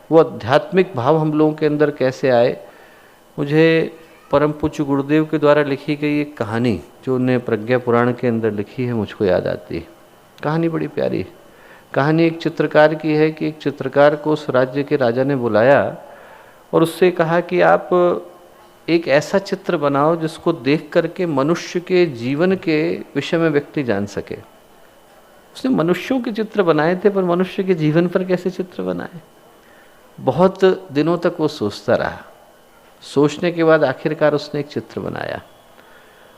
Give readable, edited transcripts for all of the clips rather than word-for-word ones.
वो आध्यात्मिक भाव हम लोगों के अंदर कैसे आए। मुझे परम पूज्य गुरुदेव के द्वारा लिखी गई एक कहानी जो उन्हें प्रज्ञा पुराण के अंदर लिखी है, मुझको याद आती है। कहानी बड़ी प्यारी है। कहानी एक चित्रकार की है कि एक चित्रकार को उस राज्य के राजा ने बुलाया और उससे कहा कि आप एक ऐसा चित्र बनाओ जिसको देख करके मनुष्य के जीवन के विषय में व्यक्ति जान सके। उसने मनुष्यों के चित्र बनाए थे, पर मनुष्य के जीवन पर कैसे चित्र बनाए। बहुत दिनों तक वो सोचता रहा। सोचने के बाद आखिरकार उसने एक चित्र बनाया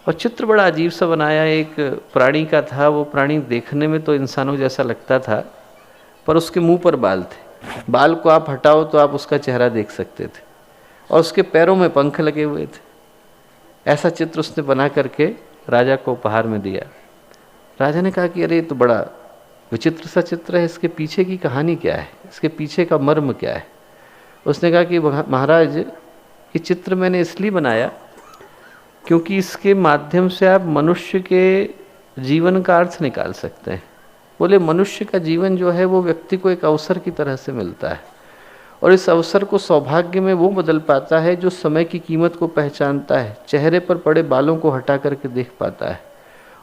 और चित्र बड़ा अजीब सा बनाया। एक प्राणी का था। वो प्राणी देखने में तो इंसानों जैसा लगता था, पर उसके मुंह पर बाल थे। बाल को आप हटाओ तो आप उसका चेहरा देख सकते थे और उसके पैरों में पंख लगे हुए थे। ऐसा चित्र उसने बना करके राजा को उपहार में दिया। राजा ने कहा कि अरे ये तो बड़ा विचित्र सा चित्र है, इसके पीछे की कहानी क्या है, इसके पीछे का मर्म क्या है। उसने कहा कि महाराज, ये चित्र मैंने इसलिए बनाया क्योंकि इसके माध्यम से आप मनुष्य के जीवन का अर्थ निकाल सकते हैं। बोले मनुष्य का जीवन जो है वो व्यक्ति को एक अवसर की तरह से मिलता है और इस अवसर को सौभाग्य में वो बदल पाता है जो समय की कीमत को पहचानता है, चेहरे पर पड़े बालों को हटा करके देख पाता है।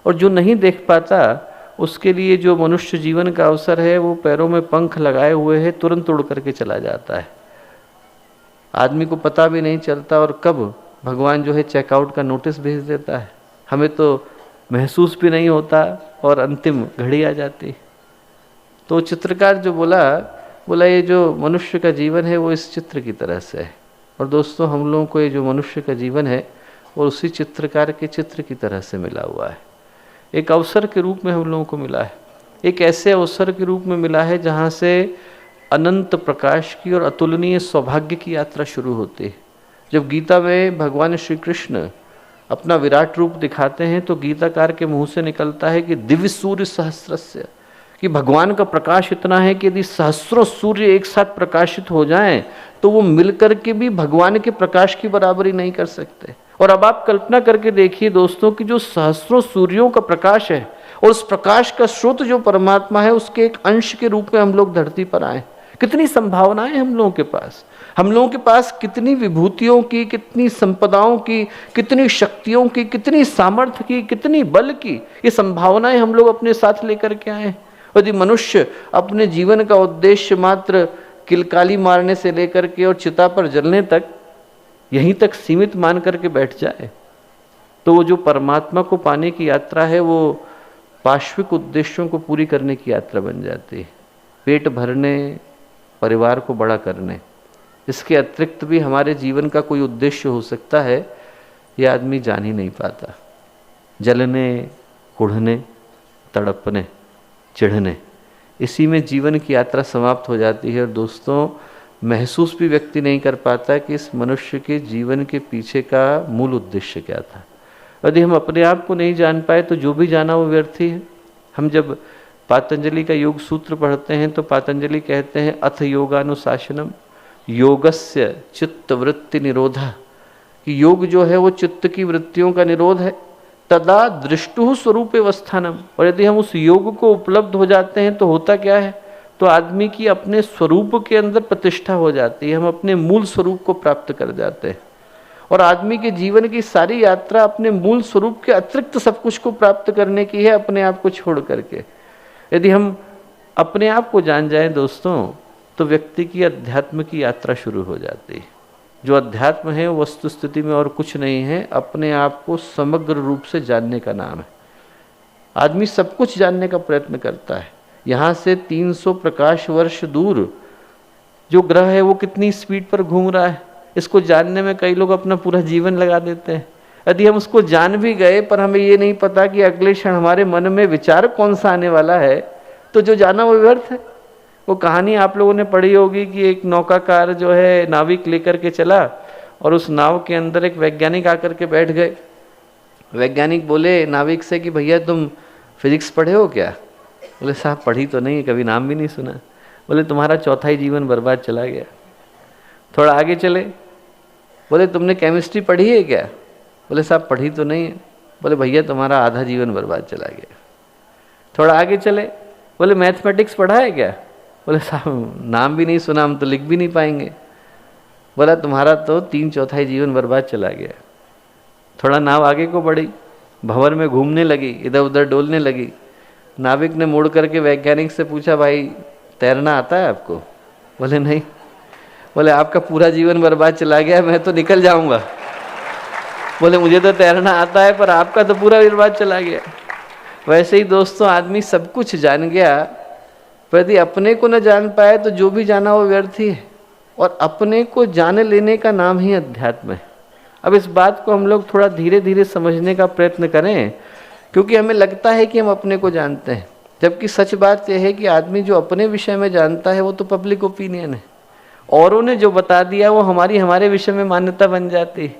और जो नहीं देख पाता उसके लिए जो मनुष्य जीवन का अवसर है वो पैरों में पंख लगाए हुए है, तुरंत उड़ करके चला जाता है। आदमी को पता भी नहीं चलता और कब भगवान जो है चेकआउट का नोटिस भेज देता है, हमें तो महसूस भी नहीं होता और अंतिम घड़ी आ जाती। तो चित्रकार जो बोला ये जो मनुष्य का जीवन है वो इस चित्र की तरह से है। और दोस्तों, हम लोगों को ये जो मनुष्य का जीवन है वो उसी चित्रकार के चित्र की तरह से मिला हुआ है। एक अवसर के रूप में हम लोगों को मिला है। एक ऐसे अवसर के रूप में मिला है जहाँ से अनंत प्रकाश की और अतुलनीय सौभाग्य की यात्रा शुरू होती है। जब गीता में भगवान श्री कृष्ण अपना विराट रूप दिखाते हैं तो गीताकार के मुंह से निकलता है कि दिव्य सूर्य सहस्रस्य, कि भगवान का प्रकाश इतना है कि यदि सहस्रों सूर्य एक साथ प्रकाशित हो जाएं तो वो मिलकर के भी भगवान के प्रकाश की बराबरी नहीं कर सकते। और अब आप कल्पना करके देखिए दोस्तों कि जो सहस्रों सूर्यों का प्रकाश है और उस प्रकाश का स्रोत जो परमात्मा है उसके एक अंश के रूप में हम लोग धरती पर आए। कितनी संभावनाएं हम लोगों के पास, हम लोगों के पास कितनी विभूतियों की, कितनी संपदाओं की, कितनी शक्तियों की, कितनी सामर्थ्य की, कितनी बल की ये संभावनाएं हम लोग अपने साथ लेकर के आए। यदि मनुष्य अपने जीवन का उद्देश्य मात्र किलकाली मारने से लेकर के और चिता पर जलने तक यहीं तक सीमित मान करके बैठ जाए तो वो जो परमात्मा को पाने की यात्रा है वो पार्श्विक उद्देश्यों को पूरी करने की यात्रा बन जाती है। पेट भरने, परिवार को बड़ा करने, इसके अतिरिक्त भी हमारे जीवन का कोई उद्देश्य हो सकता है, ये आदमी जान ही नहीं पाता। जलने, कुढ़ने, तड़पने, चिढ़ने, इसी में जीवन की यात्रा समाप्त हो जाती है। और दोस्तों, महसूस भी व्यक्ति नहीं कर पाता कि इस मनुष्य के जीवन के पीछे का मूल उद्देश्य क्या था। यदि हम अपने आप को नहीं जान पाए तो जो भी जाना वो व्यर्थ ही है। हम जब पातंजलि का योग सूत्र पढ़ते हैं तो पातंजलि कहते हैं अथ योगानुशासनम योगस्य चित्त वृत्ति निरोधा, कि योग जो है वो चित्त की वृत्तियों का निरोध है। तदा दृष्टु स्वरूप अवस्थानम, और यदि हम उस योग को उपलब्ध हो जाते हैं तो होता क्या है, तो आदमी की अपने स्वरूप के अंदर प्रतिष्ठा हो जाती है। हम अपने मूल स्वरूप को प्राप्त कर जाते हैं और आदमी के जीवन की सारी यात्रा अपने मूल स्वरूप के अतिरिक्त सब कुछ को प्राप्त करने की है, अपने आप को छोड़ करके। यदि हम अपने आप को जान जाएं दोस्तों तो व्यक्ति की अध्यात्म की यात्रा शुरू हो जाती है। जो अध्यात्म है वो वस्तु स्थिति में और कुछ नहीं है, अपने आप को समग्र रूप से जानने का नाम है। आदमी सब कुछ जानने का प्रयत्न करता है। यहाँ से 300 प्रकाश वर्ष दूर जो ग्रह है वो कितनी स्पीड पर घूम रहा है, इसको जानने में कई लोग अपना पूरा जीवन लगा देते हैं। यदि हम उसको जान भी गए पर हमें ये नहीं पता कि अगले क्षण हमारे मन में विचार कौन सा आने वाला है, तो जो जाना वो व्यर्थ है। वो कहानी आप लोगों ने पढ़ी होगी कि एक नौकाकार जो है नाविक लेकर के चला और उस नाव के अंदर एक वैज्ञानिक आकर के बैठ गए। वैज्ञानिक बोले नाविक से कि भैया तुम फिजिक्स पढ़े हो क्या? बोले साहब पढ़ी तो नहीं, कभी नाम भी नहीं सुना। बोले तुम्हारा चौथाई जीवन बर्बाद चला गया। थोड़ा आगे चले, बोले तुमने केमिस्ट्री पढ़ी है क्या? बोले साहब पढ़ी तो नहीं है। बोले भैया तुम्हारा आधा जीवन बर्बाद चला गया। थोड़ा आगे चले, बोले मैथमेटिक्स पढ़ा है क्या? बोले साहब नाम भी नहीं सुना, हम तो लिख भी नहीं पाएंगे। बोला तुम्हारा तो 3/4 जीवन बर्बाद चला गया। थोड़ा नाव आगे को बढ़ी, भंवर में घूमने लगी, इधर उधर डोलने लगी। नाविक ने मुड़ करके वैज्ञानिक से पूछा, भाई तैरना आता है आपको? बोले नहीं। बोले आपका पूरा जीवन बर्बाद चला गया, मैं तो निकल जाऊंगा। बोले मुझे तो तैरना आता है, पर आपका तो पूरा बर्बाद चला गया। वैसे ही दोस्तों, आदमी सब कुछ जान गया, पर यदि अपने को न जान पाए तो जो भी जाना वो व्यर्थ ही है। और अपने को जान लेने का नाम ही अध्यात्म है। अब इस बात को हम लोग थोड़ा धीरे धीरे समझने का प्रयत्न करें, क्योंकि हमें लगता है कि हम अपने को जानते हैं, जबकि सच बात यह है कि आदमी जो अपने विषय में जानता है वो तो पब्लिक ओपिनियन है। औरों ने जो बता दिया वो हमारे विषय में मान्यता बन जाती है।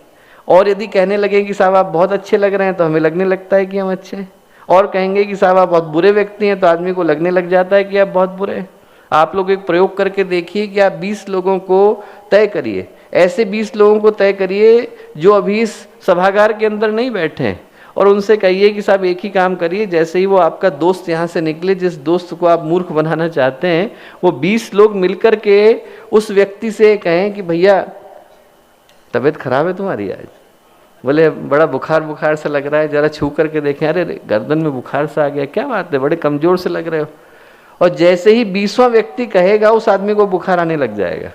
और यदि कहने लगे कि साहब आप बहुत अच्छे लग रहे हैं, तो हमें लगने लगता है कि हम अच्छे हैं। और कहेंगे कि साहब आप बहुत बुरे व्यक्ति हैं, तो आदमी को लगने लग जाता है कि आप बहुत बुरे हैं। आप लोग एक प्रयोग करके देखिए कि आप 20 लोगों को तय करिए, ऐसे 20 लोगों को तय करिए जो अभी इस सभागार के अंदर नहीं बैठे हैं, और उनसे कहिए कि साहब एक ही काम करिए, जैसे ही वो आपका दोस्त यहाँ से निकले, जिस दोस्त को आप मूर्ख बनाना चाहते हैं, वो 20 लोग मिलकर के उस व्यक्ति से कहें कि भैया तबीयत खराब है तुम्हारी आज? बोले बड़ा बुखार सा लग रहा है, जरा छू करके देखें। अरे गर्दन में बुखार सा आ गया, क्या बात है, बड़े कमजोर से लग रहे हो। और जैसे ही 20वां व्यक्ति कहेगा, उस आदमी को बुखार आने लग जाएगा।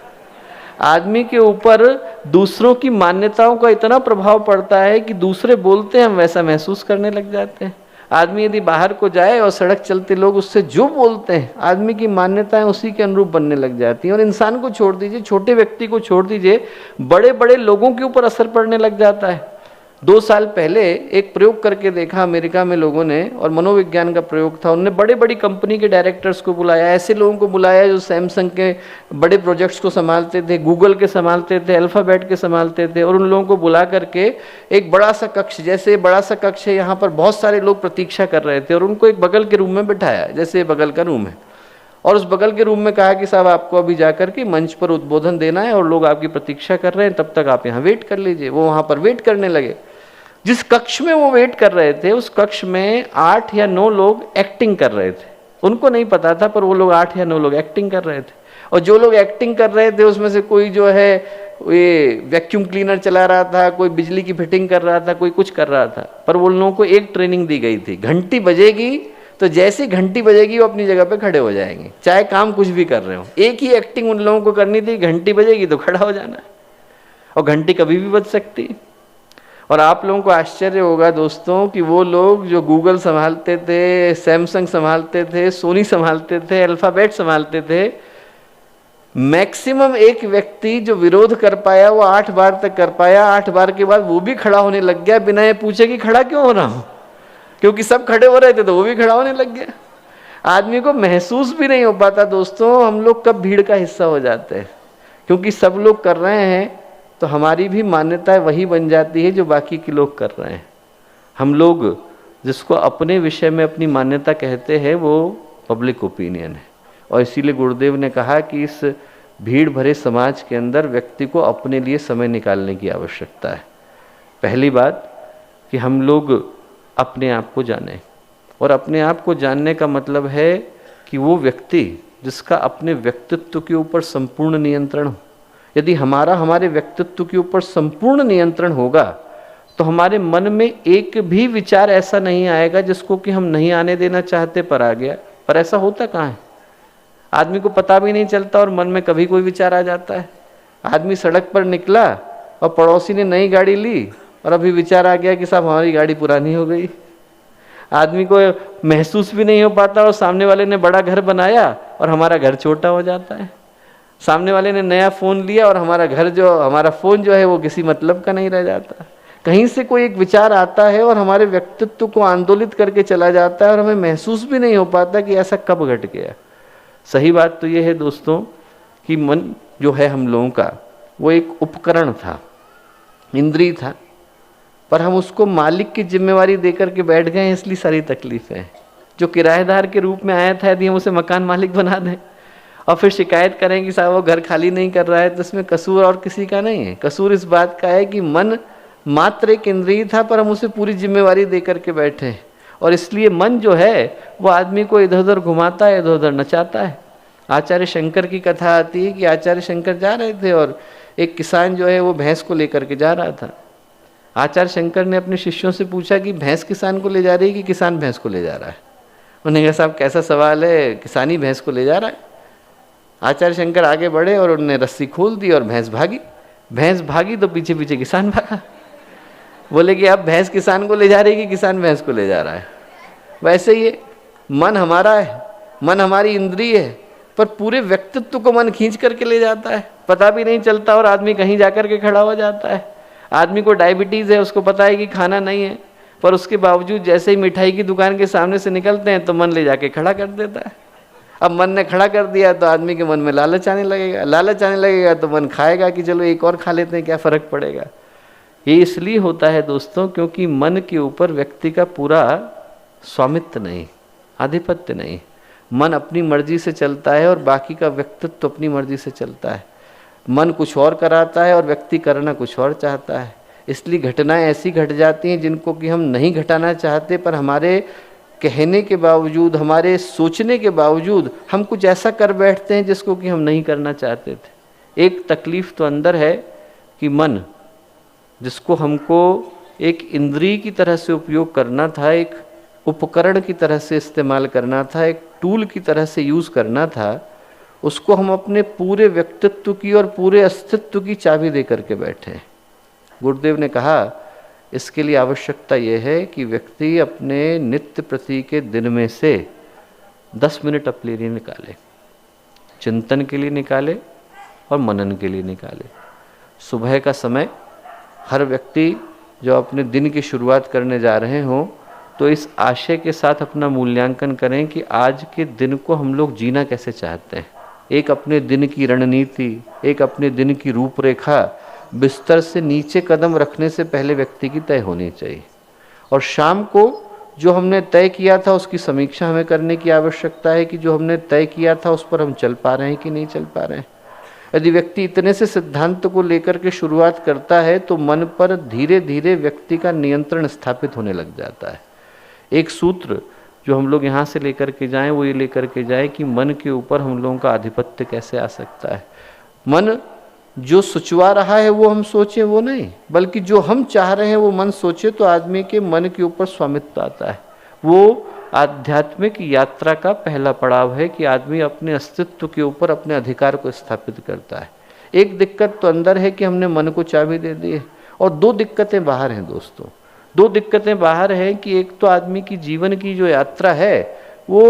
आदमी के ऊपर दूसरों की मान्यताओं का इतना प्रभाव पड़ता है कि दूसरे बोलते हैं हम वैसा महसूस करने लग जाते हैं। आदमी यदि बाहर को जाए और सड़क चलते लोग उससे जो बोलते हैं, आदमी की मान्यताएं उसी के अनुरूप बनने लग जाती हैं। और इंसान को छोड़ दीजिए, छोटे व्यक्ति को छोड़ दीजिए, बड़े बड़े लोगों के ऊपर असर पड़ने लग जाता है। 2 साल पहले एक प्रयोग करके देखा अमेरिका में लोगों ने, और मनोविज्ञान का प्रयोग था। उन्होंने बड़ी बड़ी कंपनी के डायरेक्टर्स को बुलाया, ऐसे लोगों को बुलाया जो सैमसंग के बड़े प्रोजेक्ट्स को संभालते थे, गूगल के संभालते थे, अल्फ़ाबेट के संभालते थे। और उन लोगों को बुला करके एक बड़ा सा कक्ष, जैसे बड़ा सा कक्ष है, यहाँ पर बहुत सारे लोग प्रतीक्षा कर रहे थे, और उनको एक बगल के रूम में बिठाया, जैसे बगल का रूम है। और उस बगल के रूम में कहा कि साहब आपको अभी जाकर के मंच पर उद्बोधन देना है, और लोग आपकी प्रतीक्षा कर रहे हैं, तब तक आप यहाँ वेट कर लीजिए। वो वहाँ पर वेट करने लगे। जिस कक्ष में वो वेट कर रहे थे, उस कक्ष में 8 या 9 लोग एक्टिंग कर रहे थे। उनको नहीं पता था, पर वो लोग 8 या 9 लोग एक्टिंग कर रहे थे। और जो लोग एक्टिंग कर रहे थे उसमें से कोई जो है ये वैक्यूम क्लीनर चला रहा था, कोई बिजली की फिटिंग कर रहा था, कोई कुछ कर रहा था। पर वो लोगों को एक ट्रेनिंग दी गई थी, घंटी बजेगी तो जैसी घंटी बजेगी वो अपनी जगह पे खड़े हो जाएंगे, चाहे काम कुछ भी कर रहे हो। एक ही एक्टिंग उन लोगों को करनी थी, घंटी बजेगी तो खड़ा हो जाना है। और घंटी कभी भी बज सकती। और आप लोगों को आश्चर्य होगा दोस्तों कि वो लोग जो गूगल संभालते थे, सैमसंग संभालते थे, सोनी संभालते थे, अल्फ़ाबेट संभालते थे, मैक्सिमम एक व्यक्ति जो विरोध कर पाया वो 8 बार तक कर पाया। 8 बार के बाद वो भी खड़ा होने लग गया, बिना ये पूछे कि खड़ा क्यों हो रहा हूं, क्योंकि सब खड़े हो रहे थे तो वो भी खड़ा होने लग गया। आदमी को महसूस भी नहीं हो पाता दोस्तों हम लोग कब भीड़ का हिस्सा हो जाते हैं, क्योंकि सब लोग कर रहे हैं तो हमारी भी मान्यता वही बन जाती है जो बाकी के लोग कर रहे हैं। हम लोग जिसको अपने विषय में अपनी मान्यता कहते हैं वो पब्लिक ओपिनियन है। और इसीलिए गुरुदेव ने कहा कि इस भीड़ भरे समाज के अंदर व्यक्ति को अपने लिए समय निकालने की आवश्यकता है। पहली बात कि हम लोग अपने आप को जानें, और अपने आप को जानने का मतलब है कि वो व्यक्ति जिसका अपने व्यक्तित्व के ऊपर संपूर्ण नियंत्रण हो। यदि हमारे व्यक्तित्व के ऊपर संपूर्ण नियंत्रण होगा तो हमारे मन में एक भी विचार ऐसा नहीं आएगा जिसको कि हम नहीं आने देना चाहते पर आ गया। पर ऐसा होता कहाँ है, आदमी को पता भी नहीं चलता और मन में कभी कोई विचार आ जाता है। आदमी सड़क पर निकला और पड़ोसी ने नई गाड़ी ली और अभी विचार आ गया कि साहब हमारी गाड़ी पुरानी हो गई। आदमी को महसूस भी नहीं हो पाता और सामने वाले ने बड़ा घर बनाया और हमारा घर छोटा हो जाता है। सामने वाले ने नया फ़ोन लिया और हमारा फ़ोन जो है वो किसी मतलब का नहीं रह जाता। कहीं से कोई एक विचार आता है और हमारे व्यक्तित्व को आंदोलित करके चला जाता है और हमें महसूस भी नहीं हो पाता कि ऐसा कब घट गया। सही बात तो ये है दोस्तों कि मन जो है हम लोगों का वो एक उपकरण था, इंद्रिय था, पर हम उसको मालिक की जिम्मेवारी देकर के बैठ गए हैं, इसलिए सारी तकलीफें हैं। जो किराएदार के रूप में आया था यदि हम उसे मकान मालिक बना दें और फिर शिकायत करें कि साहब वो घर खाली नहीं कर रहा है, तो इसमें कसूर और किसी का नहीं है। कसूर इस बात का है कि मन मात्र एक इंद्रिय था पर हम उसे पूरी जिम्मेवारी दे करके बैठे हैं। और इसलिए मन जो है वो आदमी को इधर उधर घुमाता है, इधर उधर नचाता है। आचार्य शंकर की कथा आती है कि आचार्य शंकर जा रहे थे और एक किसान जो है वो भैंस को लेकर के जा रहा था। आचार्य शंकर ने अपने शिष्यों से पूछा कि भैंस किसान को ले जा रही है कि किसान भैंस को ले जा रहा है। उन्होंने कहा साहब कैसा सवाल है, किसान ही भैंस को ले जा रहा है। आचार्य शंकर आगे बढ़े और उन्होंने रस्सी खोल दी और भैंस भागी। भैंस भागी तो पीछे पीछे किसान भागा। बोले कि अब भैंस किसान को ले जा रही है कि किसान भैंस को ले जा रहा है। वैसे ही मन हमारा है, मन हमारी इंद्रिय है, पर पूरे व्यक्तित्व को मन खींच करके ले जाता है, पता भी नहीं चलता और आदमी कहीं जाकर के खड़ा हो जाता है। आदमी को डायबिटीज़ है, उसको पता है कि खाना नहीं है, पर उसके बावजूद जैसे ही मिठाई की दुकान के सामने से निकलते हैं तो मन ले जाके खड़ा कर देता है। अब मन ने खड़ा कर दिया तो आदमी के मन में लालच आने लगेगा, लालच आने लगेगा तो मन खाएगा कि चलो एक और खा लेते हैं, क्या फ़र्क पड़ेगा। ये इसलिए होता है दोस्तों क्योंकि मन के ऊपर व्यक्ति का पूरा स्वामित्व नहीं, आधिपत्य नहीं। मन अपनी मर्जी से चलता है और बाकी का व्यक्तित्व अपनी मर्जी से चलता है। मन कुछ और कराता है और व्यक्ति करना कुछ और चाहता है। इसलिए घटनाएं ऐसी घट जाती हैं जिनको कि हम नहीं घटाना चाहते, पर हमारे कहने के बावजूद, हमारे सोचने के बावजूद हम कुछ ऐसा कर बैठते हैं जिसको कि हम नहीं करना चाहते थे। एक तकलीफ तो अंदर है कि मन, जिसको हमको एक इंद्रिय की तरह से उपयोग करना था, एक उपकरण की तरह से इस्तेमाल करना था, एक टूल की तरह से यूज़ करना था, उसको हम अपने पूरे व्यक्तित्व की और पूरे अस्तित्व की चाबी दे करके बैठे हैं। गुरुदेव ने कहा इसके लिए आवश्यकता यह है कि व्यक्ति अपने नित्य प्रति के दिन में से 10 मिनट अपने लिए निकाले, चिंतन के लिए निकाले और मनन के लिए निकाले। सुबह का समय हर व्यक्ति जो अपने दिन की शुरुआत करने जा रहे हों तो इस आशय के साथ अपना मूल्यांकन करें कि आज के दिन को हम लोग जीना कैसे चाहते हैं। एक अपने दिन की रणनीति, एक अपने दिन की रूपरेखा बिस्तर से नीचे कदम रखने से पहले व्यक्ति की तय होनी चाहिए। और शाम को जो हमने तय किया था उसकी समीक्षा हमें करने की आवश्यकता है कि जो हमने तय किया था उस पर हम चल पा रहे हैं कि नहीं चल पा रहे हैं। यदि व्यक्ति इतने से सिद्धांत को लेकर के शुरुआत करता है तो मन पर धीरे धीरे व्यक्ति का नियंत्रण स्थापित होने लग जाता है। एक सूत्र जो हम लोग यहाँ से लेकर के जाएं वो ये लेकर के जाएं कि मन के ऊपर हम लोगों का आधिपत्य कैसे आ सकता है। मन जो सोचवा रहा है वो हम सोचें वो नहीं, बल्कि जो हम चाह रहे हैं वो मन सोचे तो आदमी के मन के ऊपर स्वामित्व आता है। वो आध्यात्मिक यात्रा का पहला पड़ाव है कि आदमी अपने अस्तित्व के ऊपर अपने अधिकार को स्थापित करता है। एक दिक्कत तो अंदर है कि हमने मन को चाबी दे दी है, और 2 दिक्कतें बाहर हैं दोस्तों। 2 दिक्कतें बाहर हैं कि एक तो आदमी की जीवन की जो यात्रा है वो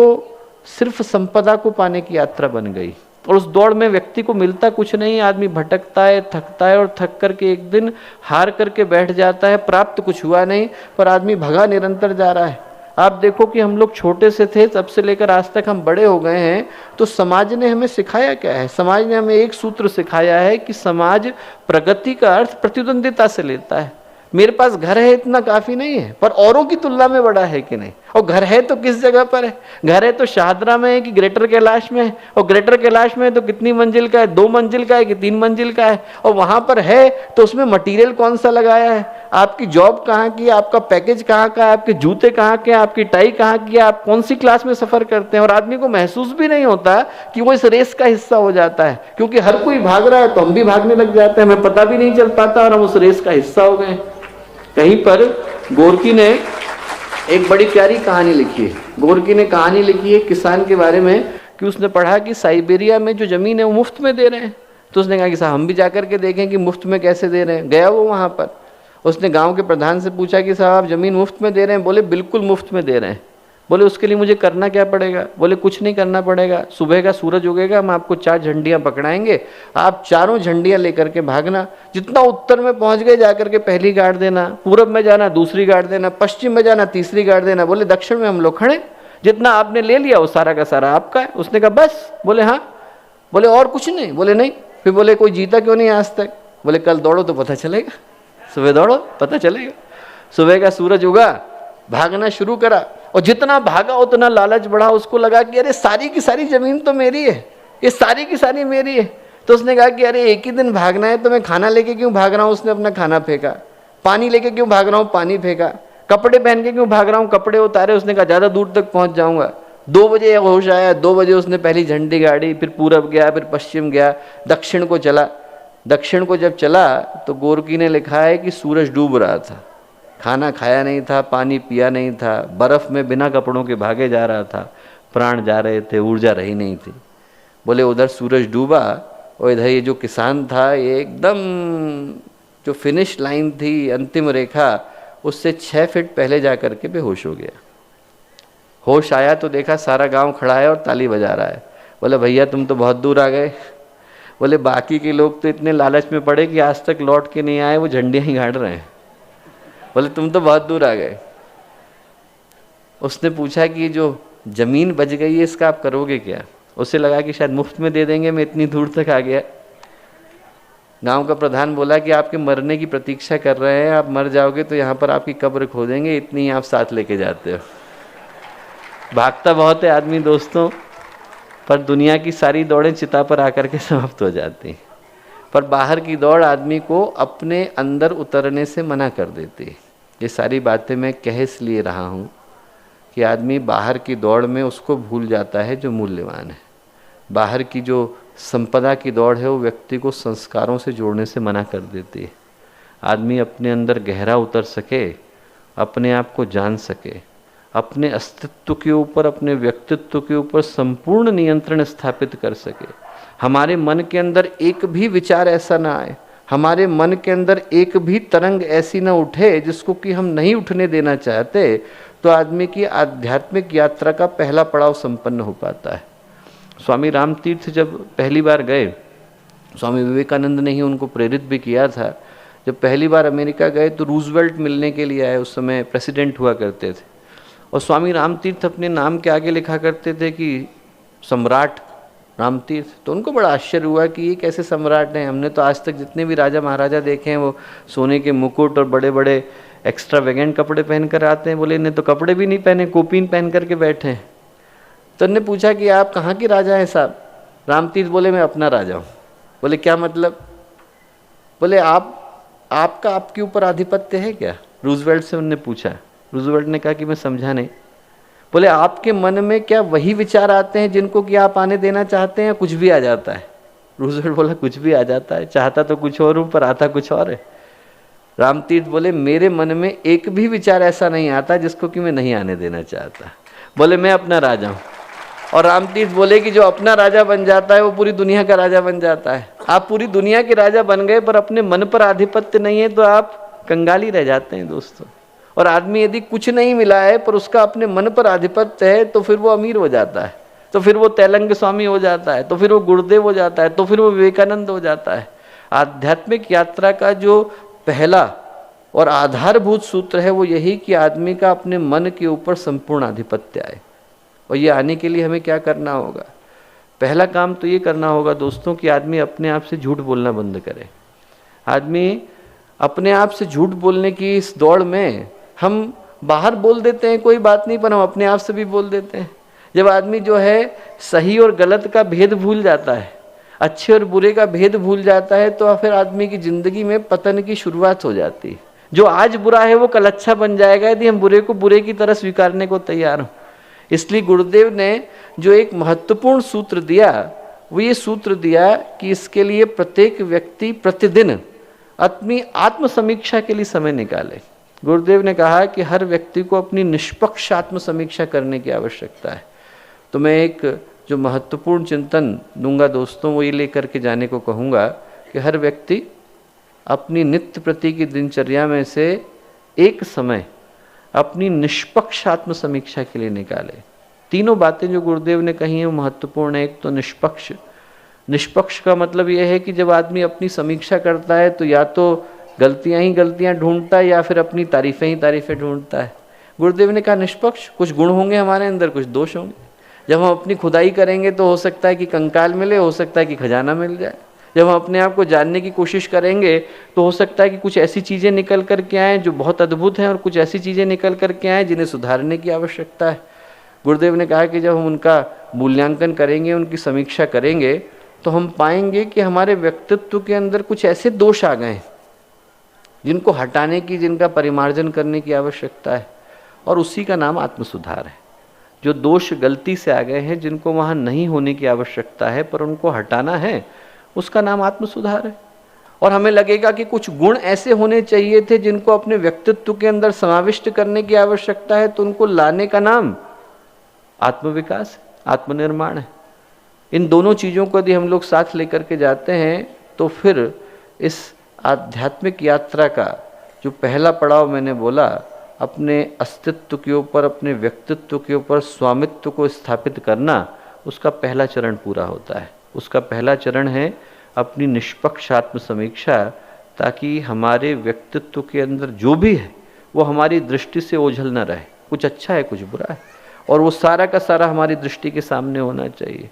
सिर्फ संपदा को पाने की यात्रा बन गई, और उस दौड़ में व्यक्ति को मिलता कुछ नहीं। आदमी भटकता है, थकता है, और थक करके एक दिन हार करके बैठ जाता है। प्राप्त कुछ हुआ नहीं, पर आदमी भगा निरंतर जा रहा है। आप देखो कि हम लोग छोटे से थे तब से लेकर आज तक हम बड़े हो गए हैं, तो समाज ने हमें सिखाया क्या है? समाज ने हमें एक सूत्र सिखाया है कि समाज प्रगति का अर्थ प्रतिद्वंदिता से लेता है। मेरे पास घर है इतना काफी नहीं है, पर औरों की तुलना में बड़ा है कि नहीं। और घर है तो किस जगह पर है? घर है तो शाहदरा में है कि ग्रेटर कैलाश में है? और ग्रेटर कैलाश में है तो कितनी मंजिल का है? 2 मंजिल का है कि 3 मंजिल का है? और वहां पर है तो उसमें मटेरियल कौन सा लगाया है? आपकी जॉब कहाँ की है? आपका पैकेज कहाँ का है? आपके जूते कहाँ के हैं? आपकी टाई कहाँ की है? आप कौन सी क्लास में सफर करते हैं? और आदमी को महसूस भी नहीं होता कि वो इस रेस का हिस्सा हो जाता है, क्योंकि हर कोई भाग रहा है तो हम भी भागने लग जाते हैं, हमें पता भी नहीं चल पाता और हम उस रेस का हिस्सा हो गए। कहीं पर गोरकी ने एक बड़ी प्यारी कहानी लिखी है। गोरकी ने कहानी लिखी है किसान के बारे में कि उसने पढ़ा कि साइबेरिया में जो जमीन है वो मुफ्त में दे रहे हैं। तो उसने कहा कि साहब हम भी जाकर के देखें कि मुफ्त में कैसे दे रहे हैं। गया वो वहाँ पर, उसने गांव के प्रधान से पूछा कि साहब आप जमीन मुफ्त में दे रहे हैं? बोले बिल्कुल मुफ्त में दे रहे हैं। बोले उसके लिए मुझे करना क्या पड़ेगा? बोले कुछ नहीं करना पड़ेगा, सुबह का सूरज उगेगा, हम आपको 4 झंडियाँ पकड़ाएंगे, आप चारों झंडियाँ लेकर के भागना। जितना उत्तर में पहुंच गए जाकर के पहली गाड़ देना, पूरब में जाना दूसरी गाड़ देना, पश्चिम में जाना तीसरी गाड़ देना। बोले दक्षिण में हम लोग खड़े, जितना आपने ले लिया वो सारा का सारा आपका है। उसने कहा बस? बोले हाँ। बोले और कुछ नहीं? बोले नहीं। फिर बोले कोई जीता क्यों नहीं आज तक? बोले कल दौड़ो तो पता चलेगा, सुबह दौड़ो पता चलेगा। सुबह का सूरज उगा, भागना शुरू करा, और जितना भागा उतना लालच बढ़ा। उसको लगा कि अरे सारी की सारी जमीन तो मेरी है, ये सारी की सारी मेरी है। तो उसने कहा कि अरे एक ही दिन भागना है तो मैं खाना लेके क्यों भाग रहा हूँ? उसने अपना खाना फेंका। पानी लेके क्यों भाग रहा हूँ? पानी फेंका। कपड़े पहन के क्यों भाग रहा हूँ? कपड़े उतारे। उसने कहा ज़्यादा दूर तक पहुँच जाऊँगा। 2 बजे होश आया, 2 बजे उसने पहली झंडी गाड़ी, फिर पूरब गया, फिर पश्चिम गया, दक्षिण को चला। दक्षिण को जब चला तो गोरकी ने लिखा है कि सूरज डूब रहा था, खाना खाया नहीं था, पानी पिया नहीं था, बर्फ में बिना कपड़ों के भागे जा रहा था, प्राण जा रहे थे, ऊर्जा रही नहीं थी। बोले उधर सूरज डूबा और इधर ये जो किसान था ये एकदम जो फिनिश लाइन थी, अंतिम रेखा, उससे 6 फीट पहले जा कर के बेहोश हो गया। होश आया तो देखा सारा गांव खड़ा है और ताली बजा रहा है। बोले भैया तुम तो बहुत दूर आ गए। बोले बाकी के लोग तो इतने लालच में पड़े कि आज तक लौट के नहीं आए, वो झंडियाँ ही गाड़ रहे हैं। बोले तुम तो बहुत दूर आ गए। उसने पूछा कि जो जमीन बच गई है इसका आप करोगे क्या? उसे लगा कि शायद मुफ्त में दे देंगे, मैं इतनी दूर तक आ गया। गांव का प्रधान बोला कि आपके मरने की प्रतीक्षा कर रहे हैं, आप मर जाओगे तो यहाँ पर आपकी कब्र खोदेंगे, इतनी आप साथ लेके जाते हो। भागता बहुत है आदमी दोस्तों, पर दुनिया की सारी दौड़ें चिता पर आकर के समाप्त हो जाती, पर बाहर की दौड़ आदमी को अपने अंदर उतरने से मना कर देती। ये सारी बातें मैं कह इसलिए रहा हूँ कि आदमी बाहर की दौड़ में उसको भूल जाता है जो मूल्यवान है। बाहर की जो संपदा की दौड़ है वो व्यक्ति को संस्कारों से जोड़ने से मना कर देती है। आदमी अपने अंदर गहरा उतर सके, अपने आप को जान सके, अपने अस्तित्व के ऊपर, अपने व्यक्तित्व के ऊपर संपूर्ण नियंत्रण स्थापित कर सके। हमारे मन के अंदर एक भी विचार ऐसा ना आए, हमारे मन के अंदर एक भी तरंग ऐसी ना उठे जिसको कि हम नहीं उठने देना चाहते, तो आदमी की आध्यात्मिक यात्रा का पहला पड़ाव संपन्न हो पाता है। स्वामी रामतीर्थ जब पहली बार गए, स्वामी विवेकानंद ने ही उनको प्रेरित भी किया था। जब पहली बार अमेरिका गए तो रूजवेल्ट मिलने के लिए आए, उस समय प्रेसिडेंट हुआ करते थे, और स्वामी रामतीर्थ अपने नाम के आगे लिखा करते थे कि सम्राट रामतीर्थ। तो उनको बड़ा आश्चर्य हुआ कि ये कैसे सम्राट हैं, हमने तो आज तक जितने भी राजा महाराजा देखे हैं वो सोने के मुकुट और बड़े बड़े एक्स्ट्रावेगेंट कपड़े पहन कर आते हैं। बोले इन्हें तो कपड़े भी नहीं पहने, कोपीन पहन करके बैठे हैं। तो उन्होंने पूछा कि आप कहाँ के राजा हैं साहब? रामतीर्थ बोले मैं अपना राजा हूँ। बोले क्या मतलब? बोले आपका आपके ऊपर आधिपत्य है क्या? रूजवेल्ट से उन्होंने पूछा। रूजवेल्ट ने कहा कि मैं समझा नहीं। बोले आपके मन में क्या वही विचार आते हैं जिनको कि आप आने देना चाहते हैं, कुछ भी आ जाता है? रूजवेल्ट बोला कुछ भी आ जाता है, चाहता तो कुछ और हूँ पर आता कुछ और है। रामतीर्थ बोले मेरे मन में एक भी विचार ऐसा नहीं आता जिसको कि मैं नहीं आने देना चाहता। बोले मैं अपना राजा हूँ। और रामतीर्थ बोले कि जो अपना राजा बन जाता है वो पूरी दुनिया का राजा बन जाता है। आप पूरी दुनिया के राजा बन गए पर अपने मन पर आधिपत्य नहीं है तो आप कंगाली रह जाते हैं दोस्तों। और आदमी यदि कुछ नहीं मिला है पर उसका अपने मन पर आधिपत्य है तो फिर वो अमीर हो जाता है, तो फिर वो तैलंग स्वामी हो जाता है, तो फिर वो गुरुदेव हो जाता है, तो फिर वो विवेकानंद हो जाता है। आध्यात्मिक यात्रा का जो पहला और आधारभूत सूत्र है वो यही कि आदमी का अपने मन के ऊपर संपूर्ण आधिपत्य आए। और ये आने के लिए हमें क्या करना होगा? पहला काम तो ये करना होगा दोस्तों कि आदमी अपने आप से झूठ बोलना बंद करे। आदमी अपने आप से झूठ बोलने की इस दौड़ में हम बाहर बोल देते हैं कोई बात नहीं, पर हम अपने आप से भी बोल देते हैं। जब आदमी जो है सही और गलत का भेद भूल जाता है, अच्छे और बुरे का भेद भूल जाता है, तो फिर आदमी की जिंदगी में पतन की शुरुआत हो जाती है। जो आज बुरा है वो कल अच्छा बन जाएगा यदि हम बुरे को बुरे की तरह स्वीकारने को तैयार हों। इसलिए गुरुदेव ने जो एक महत्वपूर्ण सूत्र दिया वो ये सूत्र दिया कि इसके लिए प्रत्येक व्यक्ति प्रतिदिन अपनी आत्म समीक्षा के लिए समय निकाले। गुरुदेव ने कहा कि हर व्यक्ति को अपनी निष्पक्ष आत्म समीक्षा करने की आवश्यकता है। तो मैं एक जो महत्वपूर्ण चिंतन दूंगा दोस्तों वो ये लेकर के जाने को कहूँगा कि हर व्यक्ति अपनी नित्य प्रति की दिनचर्या में से एक समय अपनी निष्पक्ष आत्म समीक्षा के लिए निकाले। तीनों बातें जो गुरुदेव ने कही हैं वो महत्वपूर्ण है। एक तो निष्पक्ष। निष्पक्ष का मतलब यह है कि जब आदमी अपनी समीक्षा करता है तो या तो गलतियां ही गलतियां ढूंढता है या फिर अपनी तारीफें ही तारीफें ढूंढता है। गुरुदेव ने कहा निष्पक्ष, कुछ गुण होंगे हमारे अंदर, कुछ दोष होंगे। जब हम अपनी खुदाई करेंगे तो हो सकता है कि कंकाल मिले, हो सकता है कि खजाना मिल जाए। जब हम अपने आप को जानने की कोशिश करेंगे तो हो सकता है कि कुछ ऐसी चीज़ें निकल कर के आएँ जो बहुत अद्भुत हैं और कुछ ऐसी चीज़ें निकल कर के आएँ जिन्हें सुधारने की आवश्यकता है। गुरुदेव ने कहा कि जब हम उनका मूल्यांकन करेंगे, उनकी समीक्षा करेंगे, तो हम पाएंगे कि हमारे व्यक्तित्व के अंदर कुछ ऐसे दोष आ गए हैं जिनको हटाने की, जिनका परिमार्जन करने की आवश्यकता है, और उसी का नाम आत्मसुधार है। जो दोष गलती से आ गए हैं, जिनको वहाँ नहीं होने की आवश्यकता है पर उनको हटाना है, उसका नाम आत्म सुधार है। और हमें लगेगा कि कुछ गुण ऐसे होने चाहिए थे जिनको अपने व्यक्तित्व के अंदर समाविष्ट करने की आवश्यकता है, तो उनको लाने का नाम आत्मविकास है, आत्मनिर्माण है। इन दोनों चीज़ों को यदि हम लोग साथ लेकर के जाते हैं तो फिर इस आध्यात्मिक यात्रा का जो पहला पड़ाव मैंने बोला, अपने अस्तित्व के ऊपर, अपने व्यक्तित्व के ऊपर स्वामित्व को स्थापित करना, उसका पहला चरण पूरा होता है। उसका पहला चरण है अपनी निष्पक्ष आत्म समीक्षा, ताकि हमारे व्यक्तित्व के अंदर जो भी है वो हमारी दृष्टि से ओझल न रहे। कुछ अच्छा है, कुछ बुरा है, और वो सारा का सारा हमारी दृष्टि के सामने होना चाहिए।